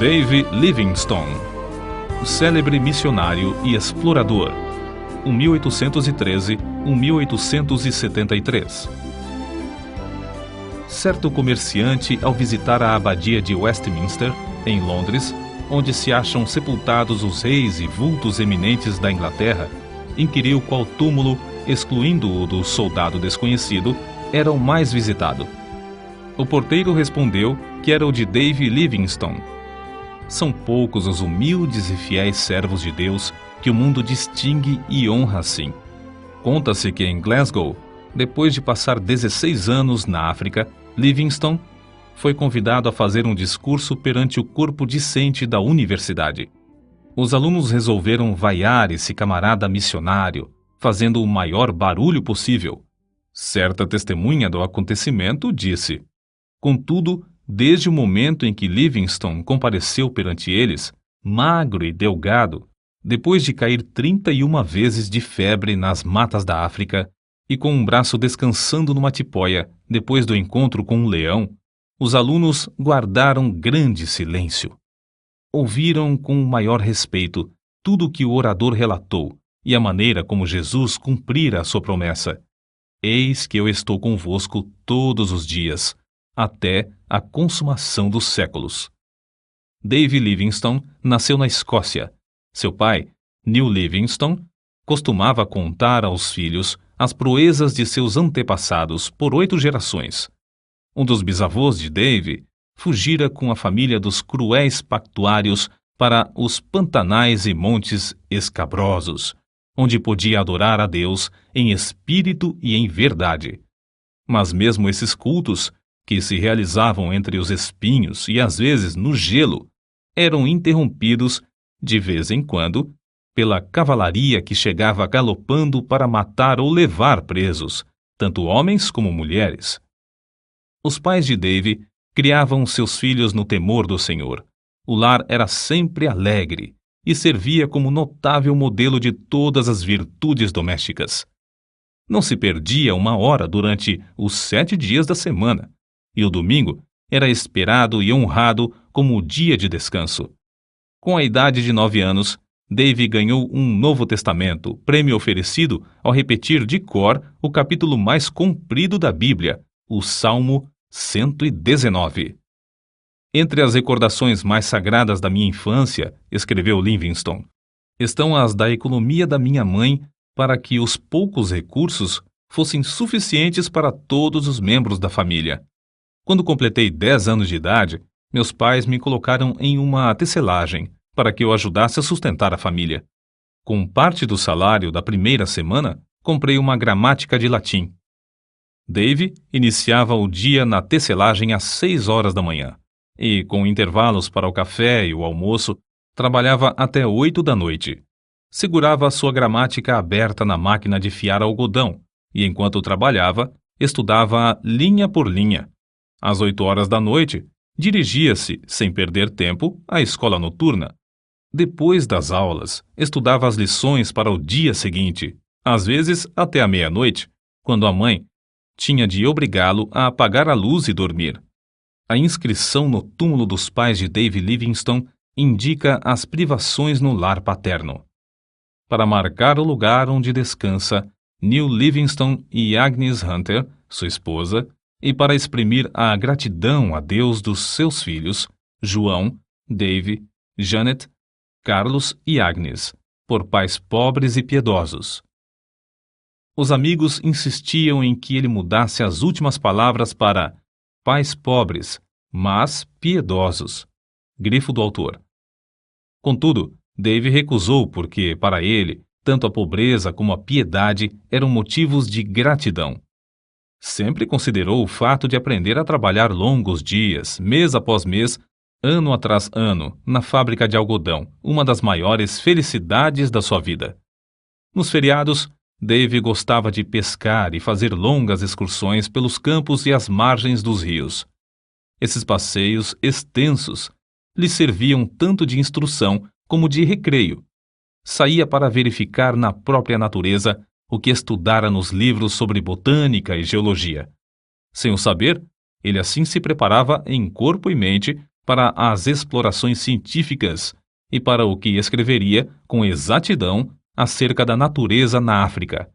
Dave Livingstone, o célebre missionário e explorador, 1813–1873. Certo comerciante, ao visitar a abadia de Westminster, em Londres, onde se acham sepultados os reis e vultos eminentes da Inglaterra, inquiriu qual túmulo, excluindo o do soldado desconhecido, era o mais visitado. O porteiro respondeu que era o de Dave Livingstone. São poucos os humildes e fiéis servos de Deus que o mundo distingue e honra assim. Conta-se que em Glasgow, depois de passar 16 anos na África, Livingstone foi convidado a fazer um discurso perante o corpo discente da universidade. Os alunos resolveram vaiar esse camarada missionário, fazendo o maior barulho possível. Certa testemunha do acontecimento disse: contudo, desde o momento em que Livingstone compareceu perante eles, magro e delgado, depois de cair 31 vezes de febre nas matas da África e com um braço descansando numa tipóia depois do encontro com um leão, os alunos guardaram grande silêncio. Ouviram com o maior respeito tudo o que o orador relatou e a maneira como Jesus cumprira a sua promessa. Eis que eu estou convosco todos os dias, até a consumação dos séculos. Dave Livingstone nasceu na Escócia. Seu pai, Neil Livingstone, costumava contar aos filhos as proezas de seus antepassados por 8 gerações. Um dos bisavôs de Dave fugira com a família dos cruéis pactuários para os pantanais e montes escabrosos, onde podia adorar a Deus em espírito e em verdade. Mas mesmo esses cultos, que se realizavam entre os espinhos e às vezes no gelo, eram interrompidos, de vez em quando, pela cavalaria que chegava galopando para matar ou levar presos, tanto homens como mulheres. Os pais de Dave criavam seus filhos no temor do Senhor. O lar era sempre alegre e servia como notável modelo de todas as virtudes domésticas. Não se perdia uma hora durante os 7 dias da semana, e o domingo era esperado e honrado como o dia de descanso. Com a idade de 9 anos, Dave ganhou um Novo Testamento, prêmio oferecido ao repetir de cor o capítulo mais comprido da Bíblia, o Salmo 119. Entre as recordações mais sagradas da minha infância, escreveu Livingstone, estão as da economia da minha mãe para que os poucos recursos fossem suficientes para todos os membros da família. Quando completei 10 anos de idade, meus pais me colocaram em uma tecelagem para que eu ajudasse a sustentar a família. Com parte do salário da primeira semana, comprei uma gramática de latim. Dave iniciava o dia na tecelagem às 6 horas da manhã e, com intervalos para o café e o almoço, trabalhava até 8 da noite. Segurava a sua gramática aberta na máquina de fiar algodão e, enquanto trabalhava, estudava linha por linha. Às 8 horas da noite, dirigia-se, sem perder tempo, à escola noturna. Depois das aulas, estudava as lições para o dia seguinte, às vezes até a meia-noite, quando a mãe tinha de obrigá-lo a apagar a luz e dormir. A inscrição no túmulo dos pais de Dave Livingstone indica as privações no lar paterno. Para marcar o lugar onde descansa Neil Livingstone e Agnes Hunter, sua esposa, e para exprimir a gratidão a Deus dos seus filhos, João, Dave, Janet, Carlos e Agnes, por pais pobres e piedosos. Os amigos insistiam em que ele mudasse as últimas palavras para pais pobres, mas piedosos. Grifo do autor. Contudo, Dave recusou porque, para ele, tanto a pobreza como a piedade eram motivos de gratidão. Sempre considerou o fato de aprender a trabalhar longos dias, mês após mês, ano atrás ano, na fábrica de algodão, uma das maiores felicidades da sua vida. Nos feriados, Dave gostava de pescar e fazer longas excursões pelos campos e as margens dos rios. Esses passeios extensos lhe serviam tanto de instrução como de recreio. Saía para verificar na própria natureza o que estudara nos livros sobre botânica e geologia. Sem o saber, ele assim se preparava em corpo e mente para as explorações científicas e para o que escreveria com exatidão acerca da natureza na África.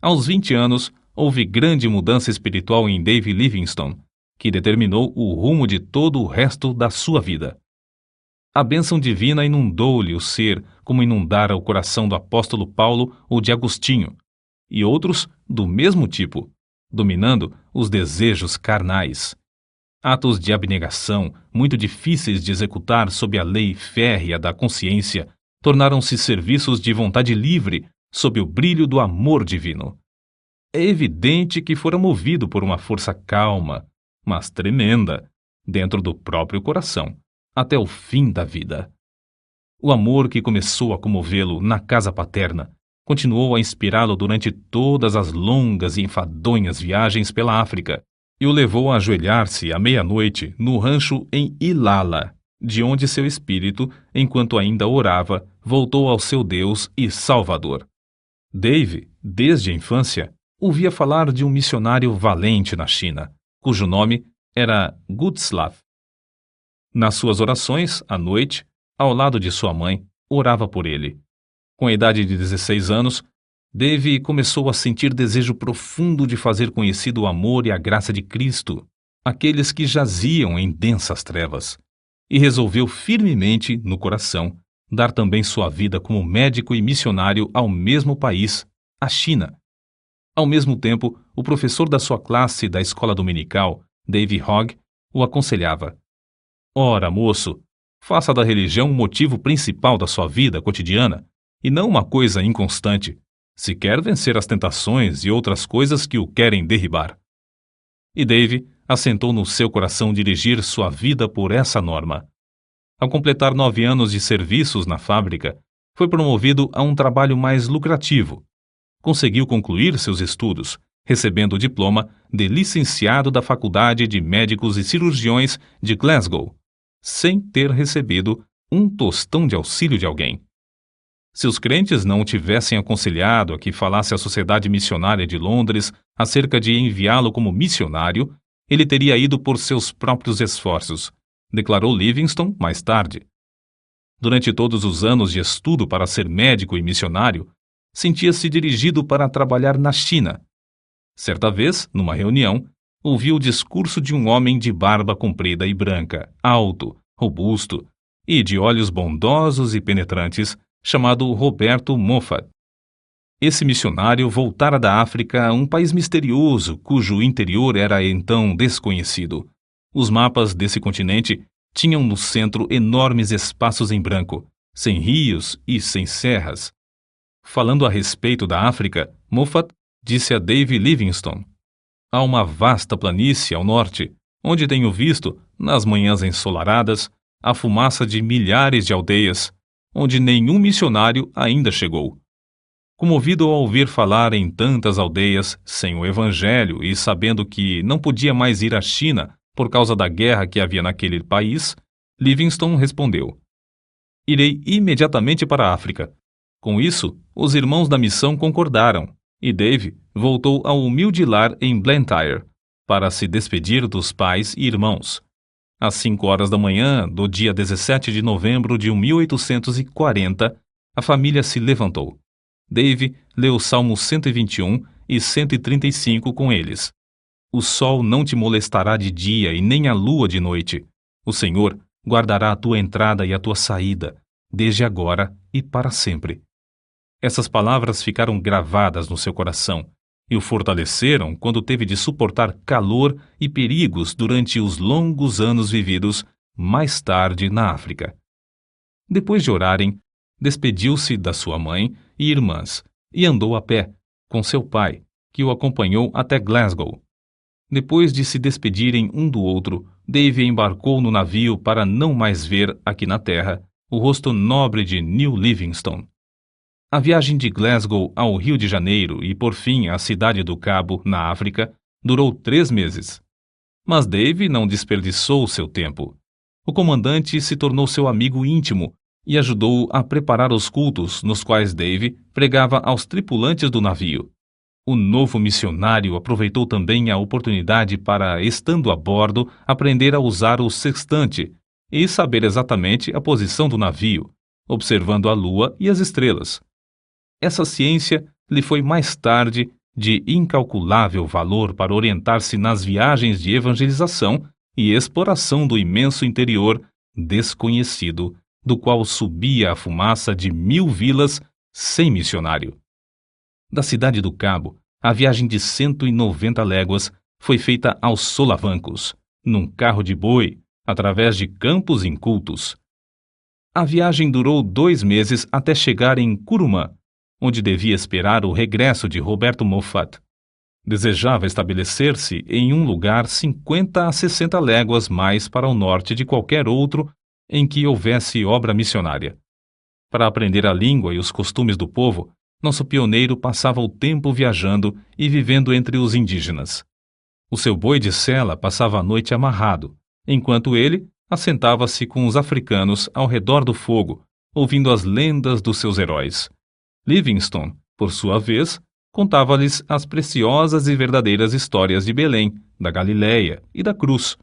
Aos 20 anos, houve grande mudança espiritual em Dave Livingstone, que determinou o rumo de todo o resto da sua vida. A bênção divina inundou-lhe o ser como inundara o coração do apóstolo Paulo ou de Agostinho, e outros do mesmo tipo, dominando os desejos carnais. Atos de abnegação, muito difíceis de executar sob a lei férrea da consciência, tornaram-se serviços de vontade livre sob o brilho do amor divino. É evidente que fora movido por uma força calma, mas tremenda, dentro do próprio coração, até o fim da vida. O amor que começou a comovê-lo na casa paterna continuou a inspirá-lo durante todas as longas e enfadonhas viagens pela África e o levou a ajoelhar-se à meia-noite no rancho em Ilala, de onde seu espírito, enquanto ainda orava, voltou ao seu Deus e Salvador. Dave, desde a infância, ouvia falar de um missionário valente na China, cujo nome era Gutslav. Nas suas orações, à noite, ao lado de sua mãe, orava por ele. Com a idade de 16 anos, Dave começou a sentir desejo profundo de fazer conhecido o amor e a graça de Cristo, aqueles que jaziam em densas trevas, e resolveu firmemente, no coração, dar também sua vida como médico e missionário ao mesmo país, a China. Ao mesmo tempo, o professor da sua classe da escola dominical, Dave Hogg, o aconselhava: Ora, moço, faça da religião o motivo principal da sua vida cotidiana e não uma coisa inconstante, se quer vencer as tentações e outras coisas que o querem derribar. E Dave assentou no seu coração dirigir sua vida por essa norma. Ao completar 9 anos de serviços na fábrica, foi promovido a um trabalho mais lucrativo. Conseguiu concluir seus estudos, recebendo o diploma de licenciado da Faculdade de Médicos e Cirurgiões de Glasgow, sem ter recebido um tostão de auxílio de alguém. Se os crentes não o tivessem aconselhado a que falasse à Sociedade Missionária de Londres acerca de enviá-lo como missionário, ele teria ido por seus próprios esforços, declarou Livingstone mais tarde. Durante todos os anos de estudo para ser médico e missionário, sentia-se dirigido para trabalhar na China. Certa vez, numa reunião, ouviu o discurso de um homem de barba comprida e branca, alto, robusto e de olhos bondosos e penetrantes, chamado Roberto Moffat. Esse missionário voltara da África a um país misterioso, cujo interior era então desconhecido. Os mapas desse continente tinham no centro enormes espaços em branco, sem rios e sem serras. Falando a respeito da África, Moffat disse a Dave Livingstone: há uma vasta planície ao norte, onde tenho visto, nas manhãs ensolaradas, a fumaça de milhares de aldeias, onde nenhum missionário ainda chegou. Comovido ao ouvir falar em tantas aldeias sem o evangelho e sabendo que não podia mais ir à China por causa da guerra que havia naquele país, Livingstone respondeu: irei imediatamente para a África. Com isso, os irmãos da missão concordaram, e Dave voltou ao humilde lar em Blantyre, para se despedir dos pais e irmãos. Às 5 horas da manhã do dia 17 de novembro de 1840, a família se levantou. Dave leu Salmos 121 e 135 com eles. O sol não te molestará de dia e nem a lua de noite. O Senhor guardará a tua entrada e a tua saída, desde agora e para sempre. Essas palavras ficaram gravadas no seu coração e o fortaleceram quando teve de suportar calor e perigos durante os longos anos vividos mais tarde na África. Depois de orarem, despediu-se da sua mãe e irmãs e andou a pé, com seu pai, que o acompanhou até Glasgow. Depois de se despedirem um do outro, Dave embarcou no navio para não mais ver, aqui na terra, o rosto nobre de New Livingstone. A viagem de Glasgow ao Rio de Janeiro e, por fim, à cidade do Cabo, na África, durou 3 meses. Mas Dave não desperdiçou seu tempo. O comandante se tornou seu amigo íntimo e ajudou-o a preparar os cultos nos quais Dave pregava aos tripulantes do navio. O novo missionário aproveitou também a oportunidade para, estando a bordo, aprender a usar o sextante e saber exatamente a posição do navio, observando a lua e as estrelas. Essa ciência lhe foi mais tarde de incalculável valor para orientar-se nas viagens de evangelização e exploração do imenso interior desconhecido, do qual subia a fumaça de 1000 vilas sem missionário. Da cidade do Cabo, a viagem de 190 léguas foi feita aos solavancos, num carro de boi, através de campos incultos. A viagem durou 2 meses até chegar em Curumã, onde devia esperar o regresso de Roberto Moffat. Desejava estabelecer-se em um lugar 50 a 60 léguas mais para o norte de qualquer outro em que houvesse obra missionária. Para aprender a língua e os costumes do povo, nosso pioneiro passava o tempo viajando e vivendo entre os indígenas. O seu boi de sela passava a noite amarrado, enquanto ele assentava-se com os africanos ao redor do fogo, ouvindo as lendas dos seus heróis. Livingstone, por sua vez, contava-lhes as preciosas e verdadeiras histórias de Belém, da Galiléia e da Cruz.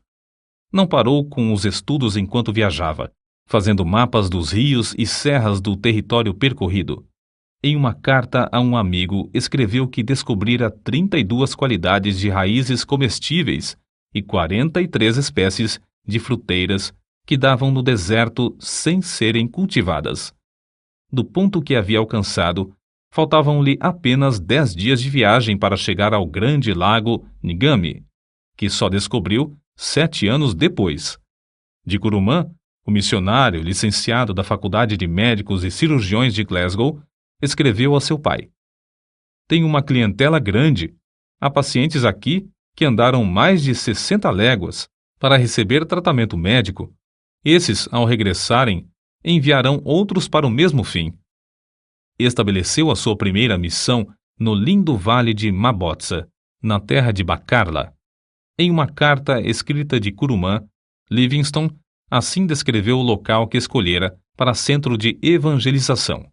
Não parou com os estudos enquanto viajava, fazendo mapas dos rios e serras do território percorrido. Em uma carta a um amigo, escreveu que descobrira 32 qualidades de raízes comestíveis e 43 espécies de fruteiras que davam no deserto sem serem cultivadas. Do ponto que havia alcançado, faltavam-lhe apenas 10 dias de viagem para chegar ao grande lago Ngami, que só descobriu 7 anos depois. De Curumã, o missionário, licenciado da Faculdade de Médicos e Cirurgiões de Glasgow, escreveu a seu pai: "Tenho uma clientela grande. Há pacientes aqui que andaram mais de 60 léguas para receber tratamento médico. Esses, ao regressarem, enviarão outros para o mesmo fim." Estabeleceu a sua primeira missão no lindo vale de Mabotsa, na terra de Bacarla. Em uma carta escrita de Curumã, Livingstone assim descreveu o local que escolhera para centro de evangelização.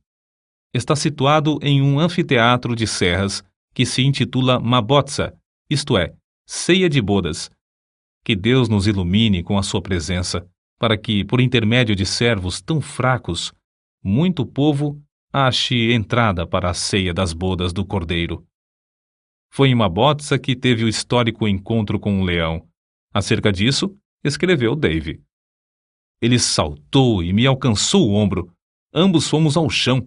Está situado em um anfiteatro de serras que se intitula Mabotsa, isto é, ceia de bodas. Que Deus nos ilumine com a sua presença, para que, por intermédio de servos tão fracos, muito povo ache entrada para a ceia das bodas do Cordeiro. Foi em Mabotsa que teve o histórico encontro com um leão. Acerca disso, escreveu Dave: "Ele saltou e me alcançou o ombro. Ambos fomos ao chão.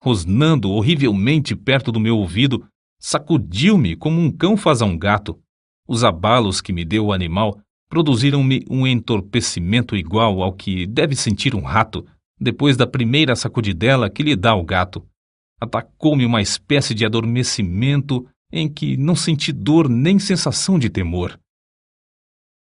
Rosnando horrivelmente perto do meu ouvido, sacudiu-me como um cão faz a um gato. Os abalos que me deu o animal produziram-me um entorpecimento igual ao que deve sentir um rato depois da primeira sacudidela que lhe dá o gato. Atacou-me uma espécie de adormecimento em que não senti dor nem sensação de temor.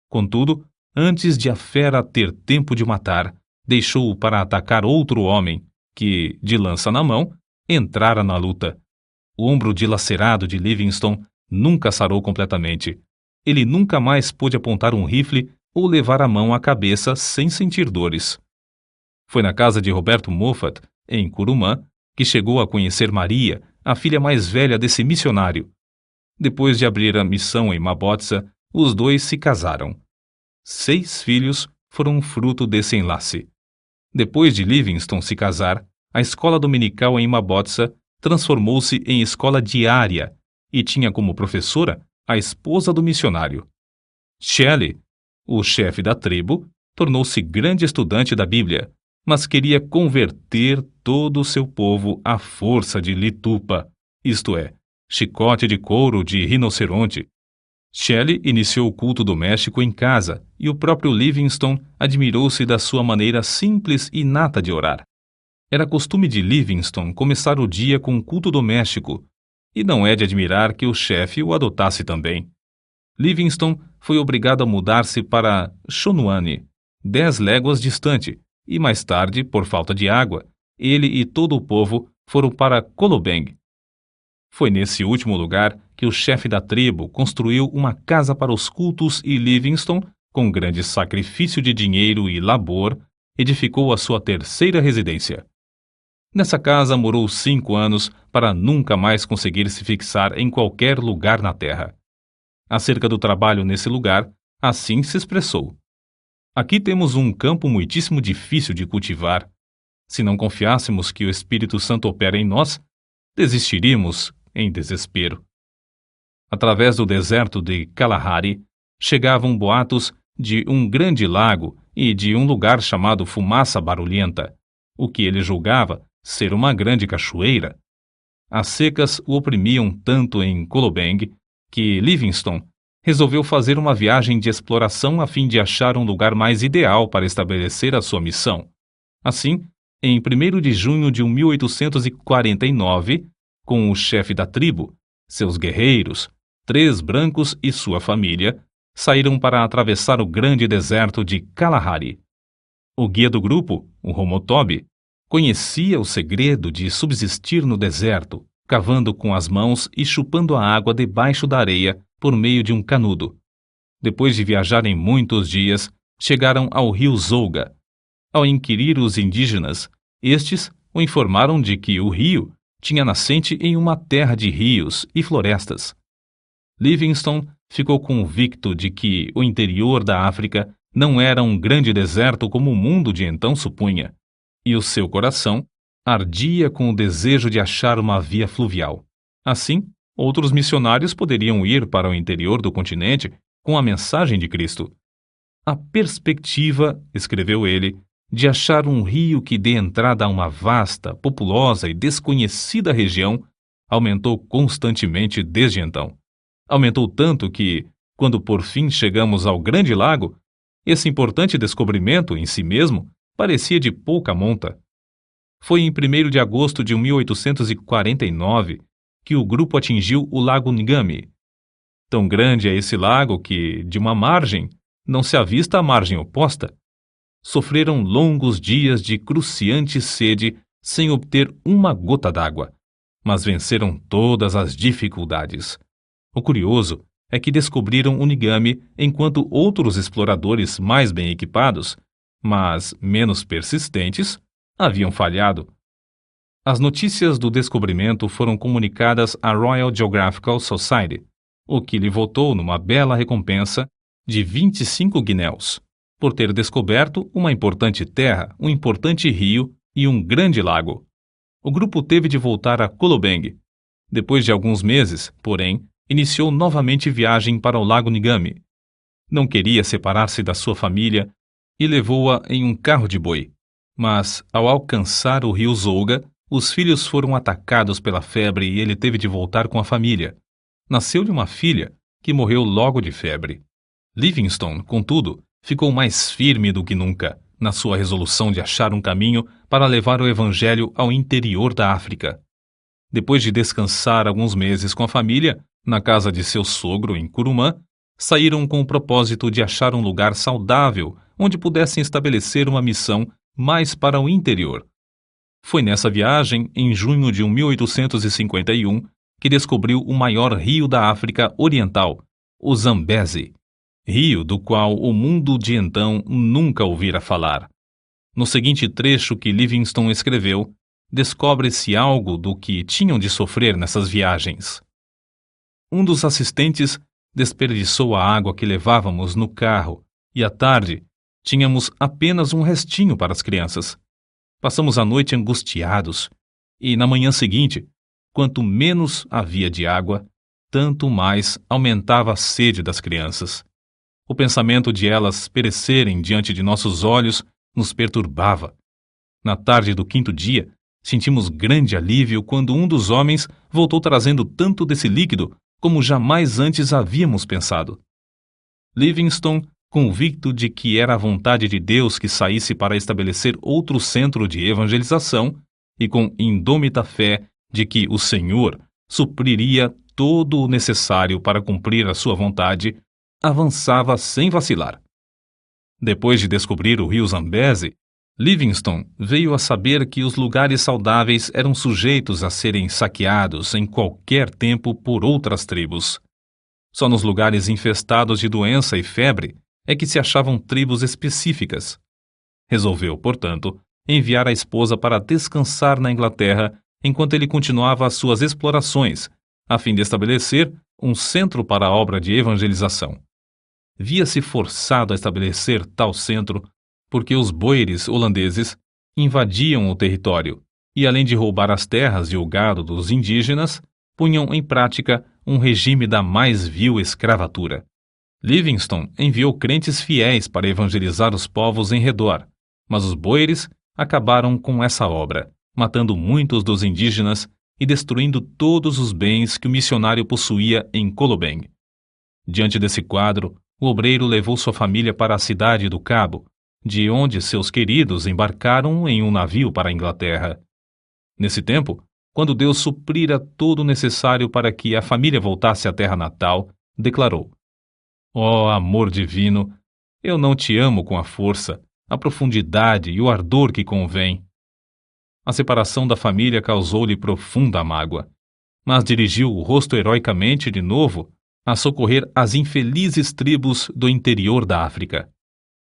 Contudo, antes de a fera ter tempo de matar, deixou-o para atacar outro homem, que, de lança na mão, entrara na luta. O ombro dilacerado de Livingstone nunca sarou completamente. Ele nunca mais pôde apontar um rifle ou levar a mão à cabeça sem sentir dores. Foi na casa de Roberto Moffat, em Curumã, que chegou a conhecer Maria, a filha mais velha desse missionário. Depois de abrir a missão em Mabotsa, os dois se casaram. 6 filhos foram fruto desse enlace. Depois de Livingstone se casar, a escola dominical em Mabotsa transformou-se em escola diária e tinha como professora a esposa do missionário. Shelley, o chefe da tribo, tornou-se grande estudante da Bíblia, mas queria converter todo o seu povo à força de litupa, isto é, chicote de couro de rinoceronte. Shelley iniciou o culto doméstico em casa e o próprio Livingstone admirou-se da sua maneira simples e inata de orar. Era costume de Livingstone começar o dia com um culto doméstico, e não é de admirar que o chefe o adotasse também. Livingstone foi obrigado a mudar-se para Chonuane, 10 léguas distante, e mais tarde, por falta de água, ele e todo o povo foram para Kolobeng. Foi nesse último lugar que o chefe da tribo construiu uma casa para os cultos e Livingstone, com grande sacrifício de dinheiro e labor, edificou a sua terceira residência. Nessa casa morou 5 anos para nunca mais conseguir se fixar em qualquer lugar na terra. Acerca do trabalho nesse lugar, assim se expressou: Aqui temos um campo muitíssimo difícil de cultivar. Se não confiássemos que o Espírito Santo opera em nós, desistiríamos em desespero. Através do deserto de Kalahari, chegavam boatos de um grande lago e de um lugar chamado Fumaça Barulhenta, o que ele julgava ser uma grande cachoeira. As secas o oprimiam tanto em Kolobeng que Livingstone resolveu fazer uma viagem de exploração a fim de achar um lugar mais ideal para estabelecer a sua missão. Assim, em 1º de junho de 1849, com o chefe da tribo, seus guerreiros, 3 brancos e sua família, saíram para atravessar o grande deserto de Kalahari. O guia do grupo, o Homotobi, conhecia o segredo de subsistir no deserto, cavando com as mãos e chupando a água debaixo da areia por meio de um canudo. Depois de viajarem muitos dias, chegaram ao rio Zouga. Ao inquirir os indígenas, estes o informaram de que o rio tinha nascente em uma terra de rios e florestas. Livingstone ficou convicto de que o interior da África não era um grande deserto como o mundo de então supunha, e o seu coração ardia com o desejo de achar uma via fluvial. Assim, outros missionários poderiam ir para o interior do continente com a mensagem de Cristo. A perspectiva, escreveu ele, de achar um rio que dê entrada a uma vasta, populosa e desconhecida região aumentou constantemente desde então. Aumentou tanto que, quando por fim chegamos ao Grande Lago, esse importante descobrimento em si mesmo parecia de pouca monta. Foi em 1º de agosto de 1849 que o grupo atingiu o Lago Ngami. Tão grande é esse lago que, de uma margem, não se avista a margem oposta. Sofreram longos dias de cruciante sede sem obter uma gota d'água, mas venceram todas as dificuldades. O curioso é que descobriram o Ngami enquanto outros exploradores mais bem equipados, mas menos persistentes, haviam falhado. As notícias do descobrimento foram comunicadas à Royal Geographical Society, o que lhe votou numa bela recompensa de 25 guinéus, por ter descoberto uma importante terra, um importante rio e um grande lago. O grupo teve de voltar a Kolobeng. Depois de alguns meses, porém, iniciou novamente viagem para o Lago Ngami. Não queria separar-se da sua família e levou-a em um carro de boi. Mas, ao alcançar o rio Zouga, os filhos foram atacados pela febre e ele teve de voltar com a família. Nasceu-lhe uma filha, que morreu logo de febre. Livingstone, contudo, ficou mais firme do que nunca na sua resolução de achar um caminho para levar o evangelho ao interior da África. Depois de descansar alguns meses com a família, na casa de seu sogro em Kurumã, saíram com o propósito de achar um lugar saudável onde pudessem estabelecer uma missão mais para o interior. Foi nessa viagem, em junho de 1851, que descobriu o maior rio da África Oriental, o Zambezi, rio do qual o mundo de então nunca ouvira falar. No seguinte trecho que Livingstone escreveu, descobre-se algo do que tinham de sofrer nessas viagens. Um dos assistentes desperdiçou a água que levávamos no carro e, à tarde, tínhamos apenas um restinho para as crianças. Passamos a noite angustiados e, na manhã seguinte, quanto menos havia de água, tanto mais aumentava a sede das crianças. O pensamento de elas perecerem diante de nossos olhos nos perturbava. Na tarde do 5º dia, sentimos grande alívio quando um dos homens voltou trazendo tanto desse líquido como jamais antes havíamos pensado. Livingstone, convicto de que era a vontade de Deus que saísse para estabelecer outro centro de evangelização, e com indômita fé de que o Senhor supriria todo o necessário para cumprir a sua vontade, avançava sem vacilar. Depois de descobrir o rio Zambezi, Livingstone veio a saber que os lugares saudáveis eram sujeitos a serem saqueados em qualquer tempo por outras tribos. Só nos lugares infestados de doença e febre é que se achavam tribos específicas. Resolveu, portanto, enviar a esposa para descansar na Inglaterra enquanto ele continuava as suas explorações, a fim de estabelecer um centro para a obra de evangelização. via-se forçado a estabelecer tal centro porque os boeres holandeses invadiam o território e, além de roubar as terras e o gado dos indígenas, punham em prática um regime da mais vil escravatura. Livingstone enviou crentes fiéis para evangelizar os povos em redor, mas os boeres acabaram com essa obra, matando muitos dos indígenas e destruindo todos os bens que o missionário possuía em Colobeng. Diante desse quadro, o obreiro levou sua família para a cidade do Cabo, de onde seus queridos embarcaram em um navio para a Inglaterra. Nesse tempo, quando Deus suprira todo o necessário para que a família voltasse à terra natal, declarou: Ó amor divino, eu não te amo com a força, a profundidade e o ardor que convém. A separação da família causou-lhe profunda mágoa, mas dirigiu o rosto heroicamente de novo a socorrer as infelizes tribos do interior da África.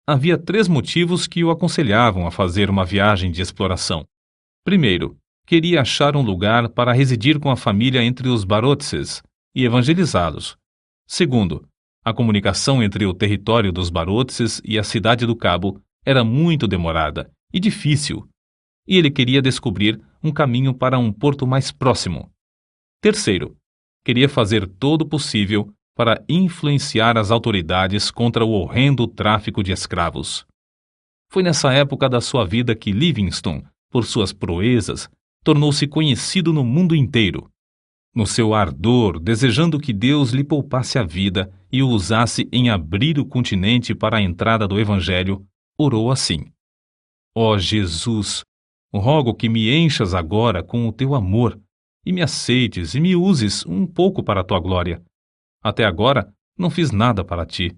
Havia 3 motivos que o aconselhavam a fazer uma viagem de exploração. Primeiro, queria achar um lugar para residir com a família entre os Barotses e evangelizá-los. Segundo, a comunicação entre o território dos Barotses e a cidade do Cabo era muito demorada e difícil, e ele queria descobrir um caminho para um porto mais próximo. Terceiro, queria fazer todo o possível para influenciar as autoridades contra o horrendo tráfico de escravos. Foi nessa época da sua vida que Livingstone, por suas proezas, tornou-se conhecido no mundo inteiro. No seu ardor, desejando que Deus lhe poupasse a vida e o usasse em abrir o continente para a entrada do Evangelho, orou assim: Ó Jesus, rogo que me enchas agora com o teu amor e me aceites e me uses um pouco para a tua glória. Até agora não fiz nada para ti,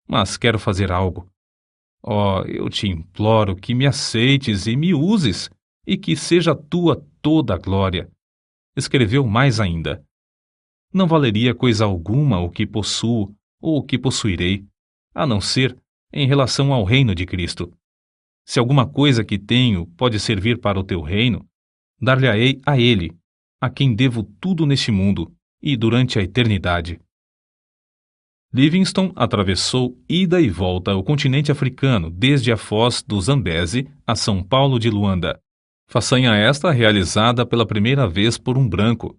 mas quero fazer algo. Ó, eu te imploro que me aceites e me uses, e que seja tua toda a glória. Escreveu mais ainda: Não valeria coisa alguma o que possuo ou o que possuirei, a não ser em relação ao reino de Cristo. Se alguma coisa que tenho pode servir para o teu reino, dar-lhe-ei a ele, a quem devo tudo neste mundo e durante a eternidade. Livingstone atravessou ida e volta o continente africano desde a foz do Zambeze a São Paulo de Luanda. Façanha esta realizada pela primeira vez por um branco.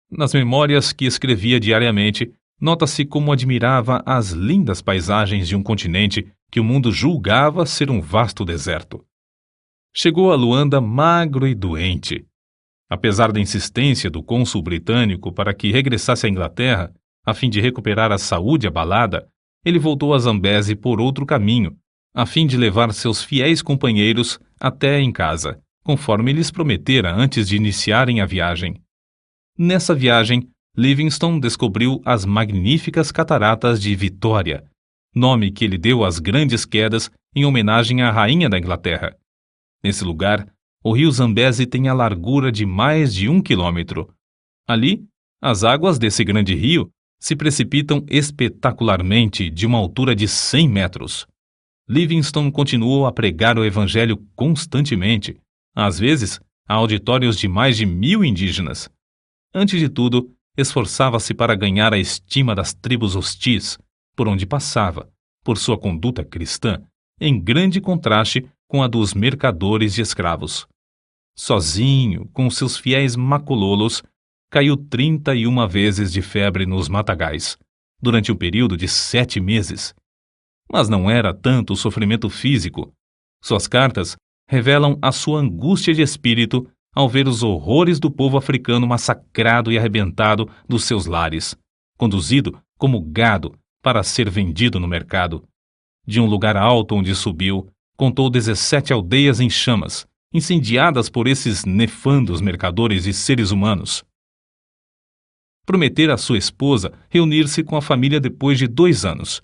Nas memórias que escrevia diariamente, nota-se como admirava as lindas paisagens de um continente que o mundo julgava ser um vasto deserto. Chegou a Luanda magro e doente. Apesar da insistência do cônsul britânico para que regressasse à Inglaterra, a fim de recuperar a saúde abalada, ele voltou a Zambeze por outro caminho, a fim de levar seus fiéis companheiros até em casa, conforme lhes prometera antes de iniciarem a viagem. Nessa viagem, Livingstone descobriu as magníficas cataratas de Vitória, nome que ele deu às grandes quedas em homenagem à rainha da Inglaterra. Nesse lugar, o rio Zambeze tem a largura de mais de 1 quilômetro. Ali, as águas desse grande rio se precipitam espetacularmente de uma altura de 100 metros. Livingstone continuou a pregar o evangelho constantemente, às vezes a auditórios de mais de 1000 indígenas. Antes de tudo, esforçava-se para ganhar a estima das tribos hostis, por onde passava, por sua conduta cristã, em grande contraste com a dos mercadores de escravos. Sozinho, com seus fiéis macololos, caiu 31 vezes de febre nos matagais, durante um período de 7 meses. Mas não era tanto o sofrimento físico. Suas cartas revelam a sua angústia de espírito ao ver os horrores do povo africano massacrado e arrebentado dos seus lares, conduzido como gado para ser vendido no mercado. De um lugar alto onde subiu, contou 17 aldeias em chamas, incendiadas por esses nefandos mercadores de seres humanos. Prometera à sua esposa reunir-se com a família depois de 2 anos.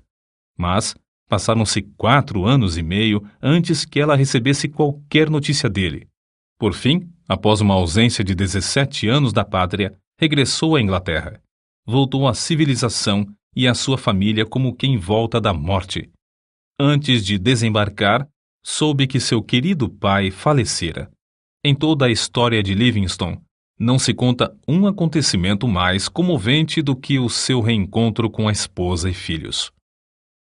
Mas passaram-se 4 anos e meio antes que ela recebesse qualquer notícia dele. Por fim, após uma ausência de 17 anos da pátria, regressou à Inglaterra. Voltou à civilização e à sua família como quem volta da morte. Antes de desembarcar, soube que seu querido pai falecera. Em toda a história de Livingstone, não se conta um acontecimento mais comovente do que o seu reencontro com a esposa e filhos.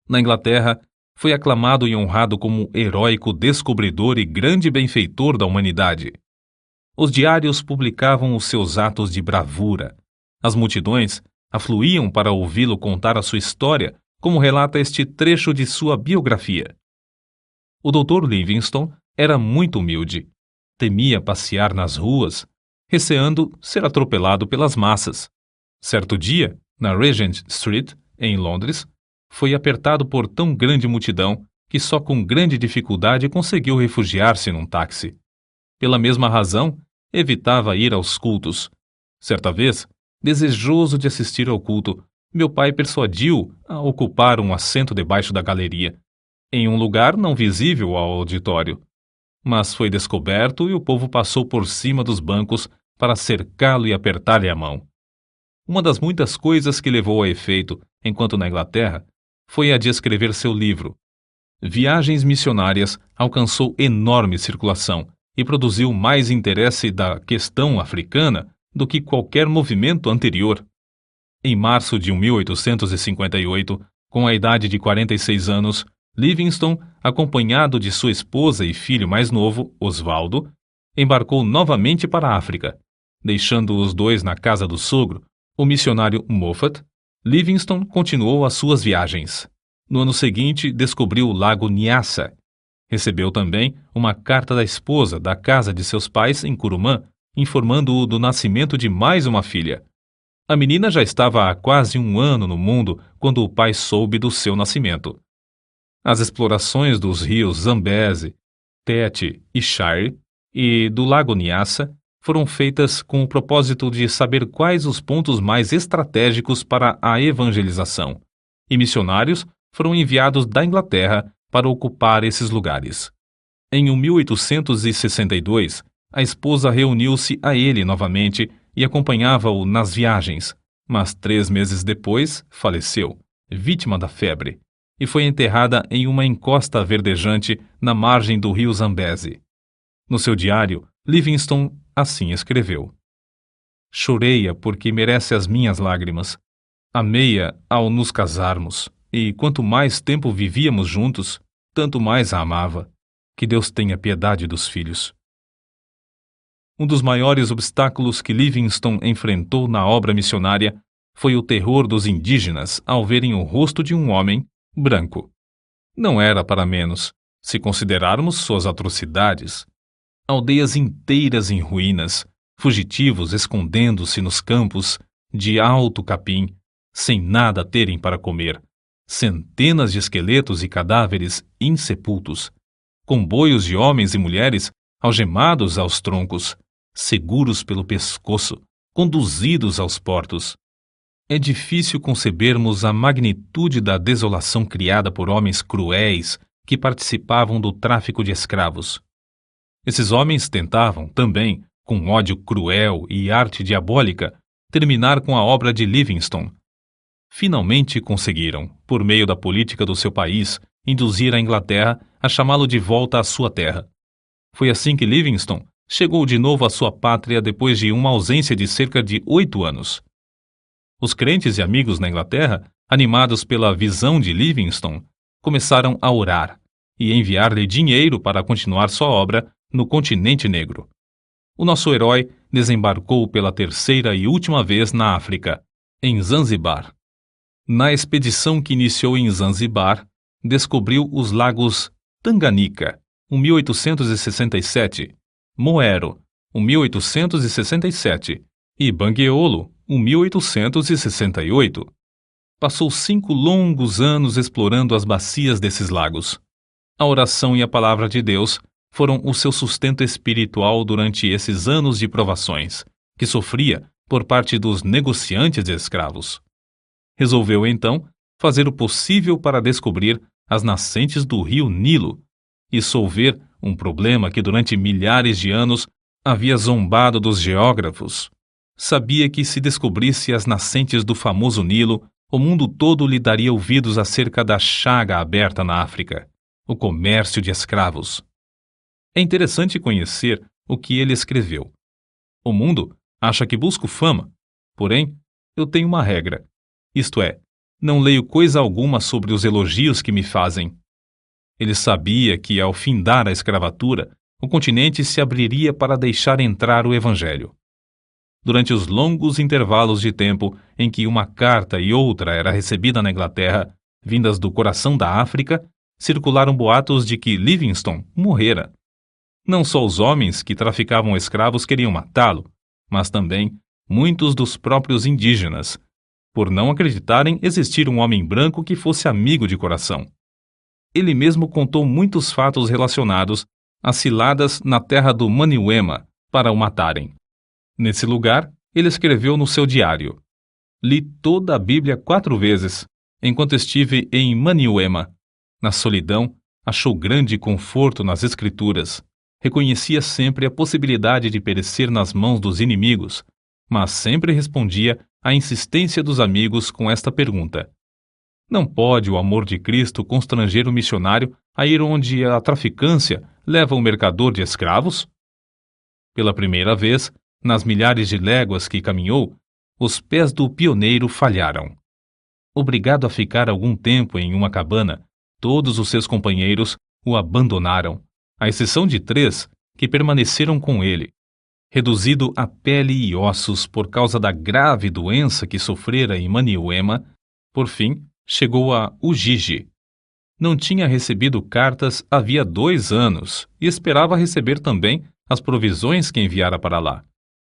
Na Inglaterra, foi aclamado e honrado como heróico descobridor e grande benfeitor da humanidade. Os diários publicavam os seus atos de bravura. As multidões afluíam para ouvi-lo contar a sua história, como relata este trecho de sua biografia. O Dr. Livingstone era muito humilde. Temia passear nas ruas, receando ser atropelado pelas massas. Certo dia, na Regent Street, em Londres, foi apertado por tão grande multidão que só com grande dificuldade conseguiu refugiar-se num táxi. Pela mesma razão, evitava ir aos cultos. Certa vez, desejoso de assistir ao culto, meu pai persuadiu a ocupar um assento debaixo da galeria, em um lugar não visível ao auditório. Mas foi descoberto e o povo passou por cima dos bancos para cercá-lo e apertar-lhe a mão. Uma das muitas coisas que levou a efeito, enquanto na Inglaterra, foi a de escrever seu livro. Viagens Missionárias alcançou enorme circulação e produziu mais interesse da questão africana do que qualquer movimento anterior. Em março de 1858, com a idade de 46 anos, Livingstone, acompanhado de sua esposa e filho mais novo, Osvaldo, embarcou novamente para a África. Deixando os dois na casa do sogro, o missionário Moffat, Livingstone continuou as suas viagens. No ano seguinte, descobriu o lago Nyassa. Recebeu também uma carta da esposa da casa de seus pais em Curumã, informando-o do nascimento de mais uma filha. A menina já estava há quase um ano no mundo quando o pai soube do seu nascimento. As explorações dos rios Zambeze, Tete e Shire e do lago Nyassa foram feitas com o propósito de saber quais os pontos mais estratégicos para a evangelização, e missionários foram enviados da Inglaterra para ocupar esses lugares. Em 1862, a esposa reuniu-se a ele novamente e acompanhava-o nas viagens, mas 3 meses depois faleceu, vítima da febre, e foi enterrada em uma encosta verdejante na margem do rio Zambeze. No seu diário, Livingstone assim escreveu: Chorei-a porque merece as minhas lágrimas. Amei-a ao nos casarmos, e quanto mais tempo vivíamos juntos, tanto mais a amava. Que Deus tenha piedade dos filhos. Um dos maiores obstáculos que Livingstone enfrentou na obra missionária foi o terror dos indígenas ao verem o rosto de um homem branco. Não era para menos, se considerarmos suas atrocidades. Aldeias inteiras em ruínas, fugitivos escondendo-se nos campos de alto capim, sem nada terem para comer, centenas de esqueletos e cadáveres insepultos, comboios de homens e mulheres algemados aos troncos, seguros pelo pescoço, conduzidos aos portos. É difícil concebermos a magnitude da desolação criada por homens cruéis que participavam do tráfico de escravos. Esses homens tentavam, também, com ódio cruel e arte diabólica, terminar com a obra de Livingstone. Finalmente conseguiram, por meio da política do seu país, induzir a Inglaterra a chamá-lo de volta à sua terra. Foi assim que Livingstone chegou de novo à sua pátria depois de uma ausência de cerca de 8 anos. Os crentes e amigos na Inglaterra, animados pela visão de Livingstone, começaram a orar e enviar-lhe dinheiro para continuar sua obra no continente negro. O nosso herói desembarcou pela terceira e última vez na África, em Zanzibar. Na expedição que iniciou em Zanzibar, descobriu os lagos Tanganyika, 1867, Moero, 1867 e Bangueolo, 1868. Passou 5 longos anos explorando as bacias desses lagos. A oração e a palavra de Deus foram o seu sustento espiritual durante esses anos de provações, que sofria por parte dos negociantes de escravos. Resolveu, então, fazer o possível para descobrir as nascentes do rio Nilo e solver um problema que durante milhares de anos havia zombado dos geógrafos. Sabia que se descobrisse as nascentes do famoso Nilo, o mundo todo lhe daria ouvidos acerca da chaga aberta na África, o comércio de escravos. É interessante conhecer o que ele escreveu. O mundo acha que busco fama, porém, eu tenho uma regra, isto é, Não leio coisa alguma sobre os elogios que me fazem. Ele sabia que, ao findar a escravatura, o continente se abriria para deixar entrar o Evangelho. Durante os longos intervalos de tempo em que uma carta e outra era recebida na Inglaterra, vindas do coração da África, circularam boatos de que Livingstone morrera. Não só os homens que traficavam escravos queriam matá-lo, mas também muitos dos próprios indígenas, por não acreditarem existir um homem branco que fosse amigo de coração. Ele mesmo contou muitos fatos relacionados às ciladas na terra do Maniuema para o matarem. Nesse lugar, ele escreveu no seu diário: "Li toda a Bíblia 4 vezes, enquanto estive em Maniuema. Na solidão, achou grande conforto nas Escrituras. Reconhecia sempre a possibilidade de perecer nas mãos dos inimigos, mas sempre respondia à insistência dos amigos com esta pergunta: não pode o amor de Cristo constranger o missionário a ir onde a traficância leva o mercador de escravos?" Pela primeira vez, nas milhares de léguas que caminhou, os pés do pioneiro falharam. Obrigado a ficar algum tempo em uma cabana, todos os seus companheiros o abandonaram, à exceção de 3 que permaneceram com ele. Reduzido a pele e ossos por causa da grave doença que sofrera em Maniuema, por fim, chegou a Ujiji. Não tinha recebido cartas havia 2 anos e esperava receber também as provisões que enviara para lá.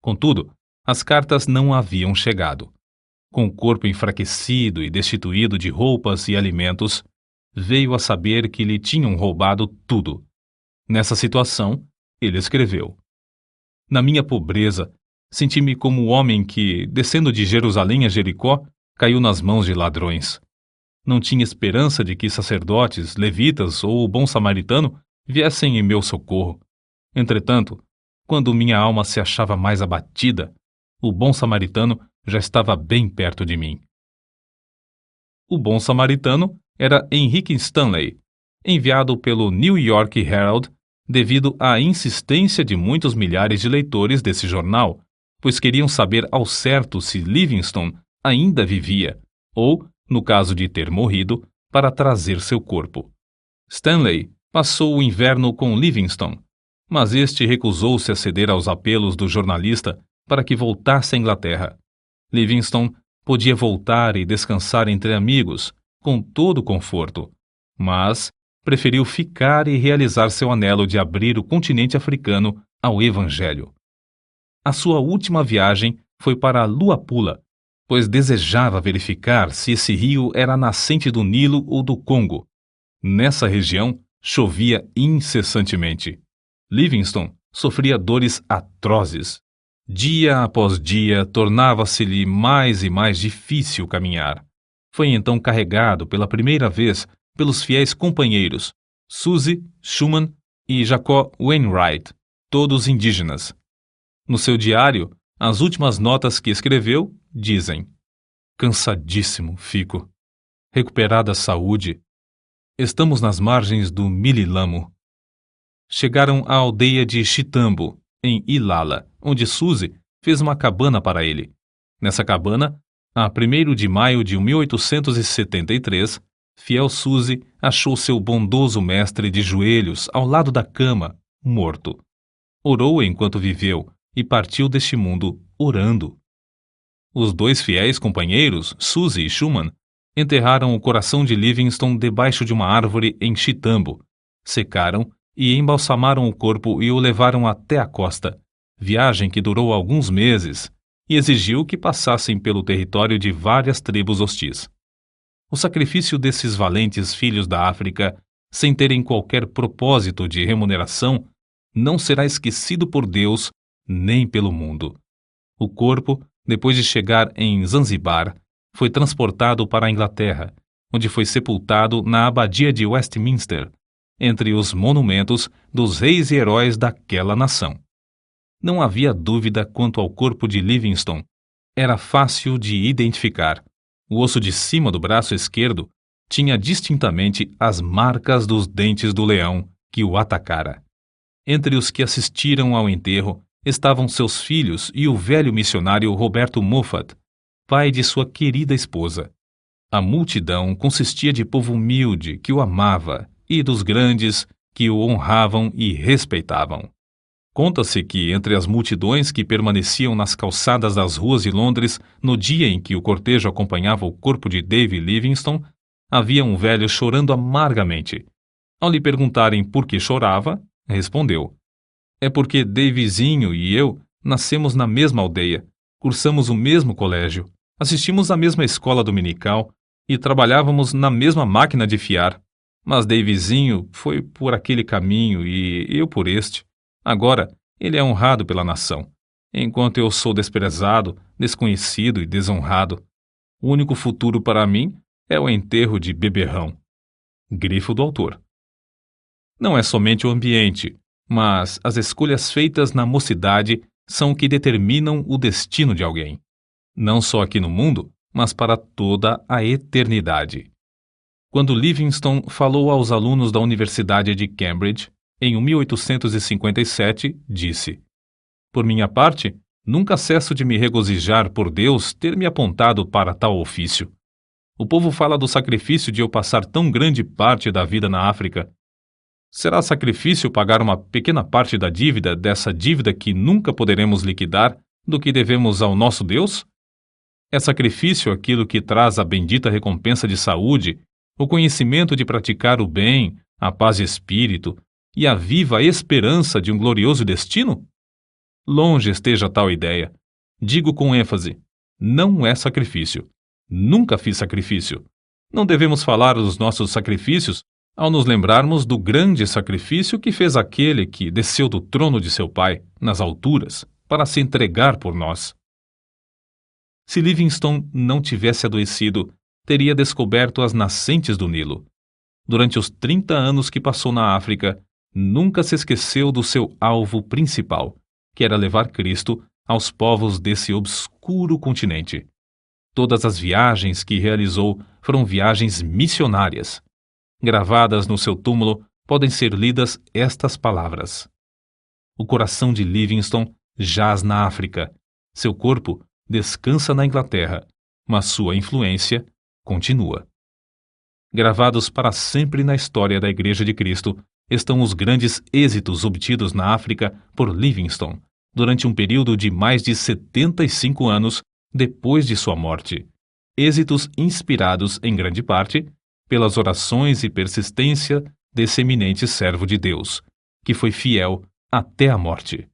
Contudo, as cartas não haviam chegado. Com o corpo enfraquecido e destituído de roupas e alimentos, veio a saber que lhe tinham roubado tudo. Nessa situação, ele escreveu: "Na minha pobreza, senti-me como o homem que, descendo de Jerusalém a Jericó, caiu nas mãos de ladrões. Não tinha esperança de que sacerdotes, levitas ou o bom samaritano viessem em meu socorro. Entretanto, quando minha alma se achava mais abatida, o bom samaritano já estava bem perto de mim." O bom samaritano era Henrique Stanley, enviado pelo New York Herald devido à insistência de muitos milhares de leitores desse jornal, pois queriam saber ao certo se Livingstone ainda vivia, ou, no caso de ter morrido, para trazer seu corpo. Stanley passou o inverno com Livingstone, mas este recusou-se a ceder aos apelos do jornalista para que voltasse à Inglaterra. Livingstone podia voltar e descansar entre amigos, com todo o conforto, mas preferiu ficar e realizar seu anelo de abrir o continente africano ao Evangelho. A sua última viagem foi para Luapula, pois desejava verificar se esse rio era a nascente do Nilo ou do Congo. Nessa região, chovia incessantemente. Livingstone sofria dores atrozes. Dia após dia, tornava-se-lhe mais e mais difícil caminhar. Foi então carregado pela primeira vez pelos fiéis companheiros Suzy Schumann e Jacó Wainwright, todos indígenas. No seu diário, as últimas notas que escreveu dizem: "Cansadíssimo fico. Recuperada a saúde. Estamos nas margens do Mililamo." Chegaram à aldeia de Chitambo, em Ilala, onde Suzy fez uma cabana para ele. Nessa cabana, a 1º de maio de 1873, fiel Suzy achou seu bondoso mestre de joelhos ao lado da cama, morto. Orou enquanto viveu e partiu deste mundo orando. Os 2 fiéis companheiros, Suzy e Schumann, enterraram o coração de Livingstone debaixo de uma árvore em Chitambo, secaram e embalsamaram o corpo e o levaram até a costa, viagem que durou alguns meses e exigiu que passassem pelo território de várias tribos hostis. O sacrifício desses valentes filhos da África, sem terem qualquer propósito de remuneração, não será esquecido por Deus nem pelo mundo. O corpo, depois de chegar em Zanzibar, foi transportado para a Inglaterra, onde foi sepultado na abadia de Westminster, entre os monumentos dos reis e heróis daquela nação. Não havia dúvida quanto ao corpo de Livingstone. Era fácil de identificar. O osso de cima do braço esquerdo tinha distintamente as marcas dos dentes do leão que o atacara. Entre os que assistiram ao enterro estavam seus filhos e o velho missionário Roberto Moffat, pai de sua querida esposa. A multidão consistia de povo humilde que o amava e dos grandes que o honravam e respeitavam. Conta-se que, entre as multidões que permaneciam nas calçadas das ruas de Londres no dia em que o cortejo acompanhava o corpo de David Livingstone, havia um velho chorando amargamente. Ao lhe perguntarem por que chorava, respondeu: "É porque Davizinho e eu nascemos na mesma aldeia, cursamos o mesmo colégio, assistimos à mesma escola dominical e trabalhávamos na mesma máquina de fiar. Mas Davizinho foi por aquele caminho e eu por este. Agora, ele é honrado pela nação, enquanto eu sou desprezado, desconhecido e desonrado. O único futuro para mim é o enterro de beberrão." Grifo do autor. Não é somente o ambiente, mas as escolhas feitas na mocidade são o que determinam o destino de alguém. Não só aqui no mundo, mas para toda a eternidade. Quando Livingstone falou aos alunos da Universidade de Cambridge, em 1857, disse: "Por minha parte, nunca cesso de me regozijar por Deus ter me apontado para tal ofício. O povo fala do sacrifício de eu passar tão grande parte da vida na África. Será sacrifício pagar uma pequena parte da dívida, dessa dívida que nunca poderemos liquidar, do que devemos ao nosso Deus? É sacrifício aquilo que traz a bendita recompensa de saúde, o conhecimento de praticar o bem, a paz de espírito e a viva esperança de um glorioso destino? Longe esteja tal ideia. Digo com ênfase: não é sacrifício. Nunca fiz sacrifício. Não devemos falar dos nossos sacrifícios ao nos lembrarmos do grande sacrifício que fez aquele que desceu do trono de seu Pai, nas alturas, para se entregar por nós. Se Livingstone não tivesse adoecido, teria descoberto as nascentes do Nilo. Durante os 30 anos que passou na África, nunca se esqueceu do seu alvo principal, que era levar Cristo aos povos desse obscuro continente. Todas as viagens que realizou foram viagens missionárias. Gravadas no seu túmulo podem ser lidas estas palavras: "O coração de Livingstone jaz na África. Seu corpo descansa na Inglaterra, mas sua influência continua." Gravados para sempre na história da Igreja de Cristo estão os grandes êxitos obtidos na África por Livingstone durante um período de mais de 75 anos depois de sua morte. Êxitos inspirados, em grande parte, pelas orações e persistência desse eminente servo de Deus, que foi fiel até a morte.